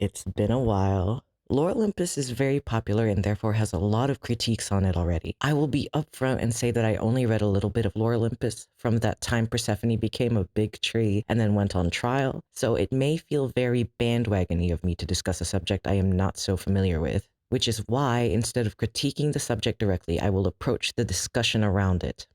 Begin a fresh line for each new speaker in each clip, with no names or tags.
It's been a while. Lore Olympus is very popular and therefore has a lot of critiques on it already. I will be upfront and say that I only read a little bit of Lore Olympus from that time Persephone became a big tree and then went on trial, so it may feel very bandwagony of me to discuss a subject I am not so familiar with, which is why, instead of critiquing the subject directly, I will approach the discussion around it.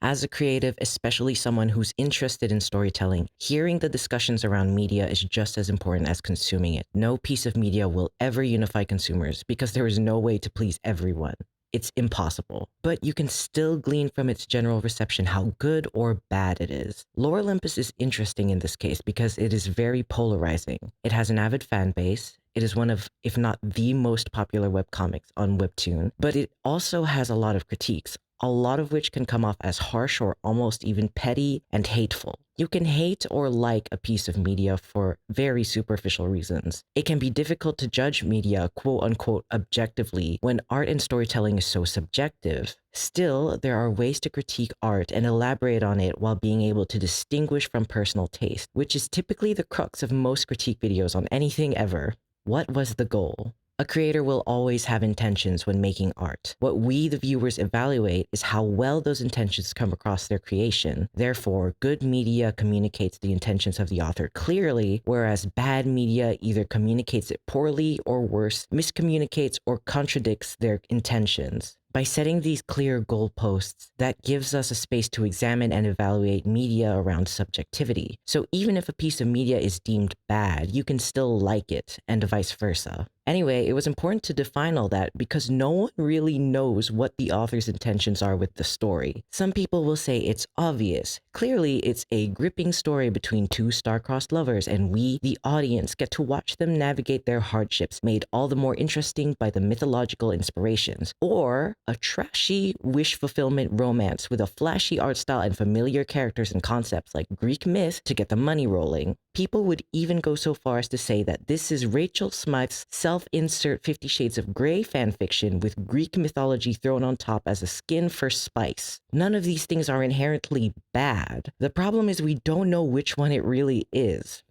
As a creative, especially someone who's interested in storytelling, hearing the discussions around media is just as important as consuming it. No piece of media will ever unify consumers because there is no way to please everyone. It's impossible, but you can still glean from its general reception how good or bad it is. Lore Olympus is interesting in this case because it is very polarizing. It has an avid fan base. It is one of, if not the most popular webcomics on Webtoon, but it also has a lot of critiques, a lot of which can come off as harsh or almost even petty and hateful. You can hate or like a piece of media for very superficial reasons. It can be difficult to judge media quote unquote objectively when art and storytelling is so subjective. Still, there are ways to critique art and elaborate on it while being able to distinguish from personal taste, which is typically the crux of most critique videos on anything ever. What was the goal? A creator will always have intentions when making art. What we, the viewers, evaluate is how well those intentions come across their creation. Therefore, good media communicates the intentions of the author clearly, whereas bad media either communicates it poorly or worse, miscommunicates or contradicts their intentions. By setting these clear goalposts, that gives us a space to examine and evaluate media around subjectivity. So even if a piece of media is deemed bad, you can still like it, and vice versa. Anyway, it was important to define all that because no one really knows what the author's intentions are with the story. Some people will say it's obvious. Clearly, it's a gripping story between two star-crossed lovers, and we, the audience, get to watch them navigate their hardships, made all the more interesting by the mythological inspirations. Or a trashy wish fulfillment romance with a flashy art style and familiar characters and concepts like Greek myth to get the money rolling. People would even go so far as to say that this is Rachel Smythe's self-insert 50 Shades of Grey fanfiction with Greek mythology thrown on top as a skin for spice. None of these things are inherently bad. The problem is we don't know which one it really is.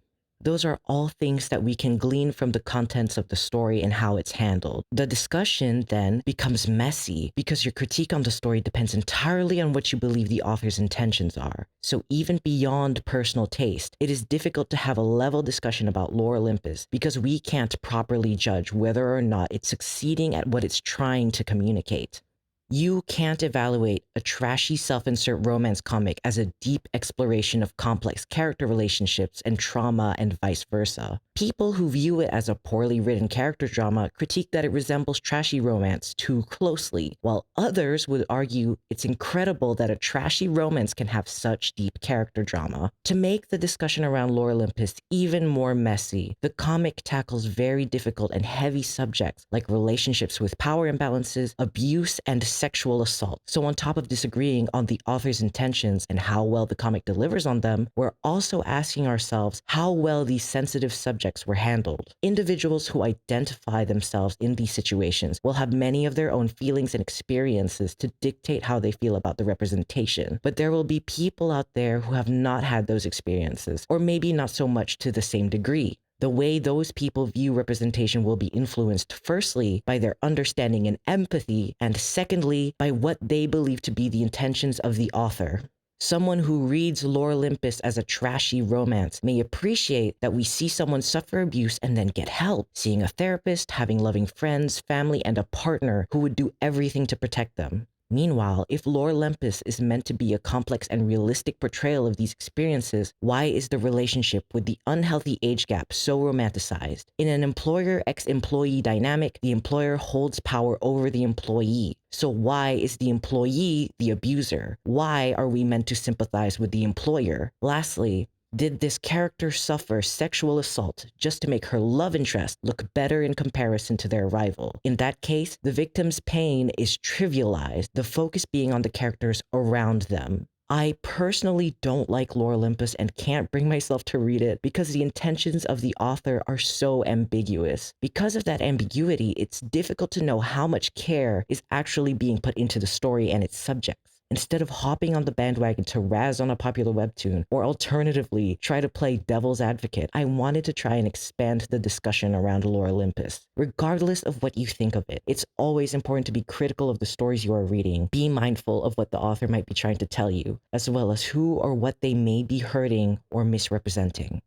Those are all things that we can glean from the contents of the story and how it's handled. The discussion then becomes messy because your critique on the story depends entirely on what you believe the author's intentions are. So even beyond personal taste, it is difficult to have a level discussion about Lore Olympus because we can't properly judge whether or not it's succeeding at what it's trying to communicate. You can't evaluate a trashy self-insert romance comic as a deep exploration of complex character relationships and trauma and vice versa. People who view it as a poorly written character drama critique that it resembles trashy romance too closely, while others would argue it's incredible that a trashy romance can have such deep character drama. To make the discussion around Lore Olympus even more messy, the comic tackles very difficult and heavy subjects like relationships with power imbalances, abuse, and sexual assault. So on top of disagreeing on the author's intentions and how well the comic delivers on them, we're also asking ourselves how well these sensitive subjects were handled. Individuals who identify themselves in these situations will have many of their own feelings and experiences to dictate how they feel about the representation, but there will be people out there who have not had those experiences, or maybe not so much to the same degree. The way those people view representation will be influenced firstly by their understanding and empathy, and secondly by what they believe to be the intentions of the author. Someone who reads Lore Olympus as a trashy romance may appreciate that we see someone suffer abuse and then get help, seeing a therapist, having loving friends, family, and a partner who would do everything to protect them. Meanwhile, if Lore Olympus is meant to be a complex and realistic portrayal of these experiences, why is the relationship with the unhealthy age gap so romanticized? In an employer-ex-employee dynamic, the employer holds power over the employee. So why is the employee the abuser? Why are we meant to sympathize with the employer? Lastly, did this character suffer sexual assault just to make her love interest look better in comparison to their rival? In that case, the victim's pain is trivialized, the focus being on the characters around them. I personally don't like Lore Olympus and can't bring myself to read it because the intentions of the author are so ambiguous. Because of that ambiguity, it's difficult to know how much care is actually being put into the story and its subjects. instead of hopping on the bandwagon to razz on a popular webtoon, or alternatively, try to play devil's advocate, I wanted to try and expand the discussion around Lore Olympus. Regardless of what you think of it, it's always important to be critical of the stories you are reading, be mindful of what the author might be trying to tell you, as well as who or what they may be hurting or misrepresenting.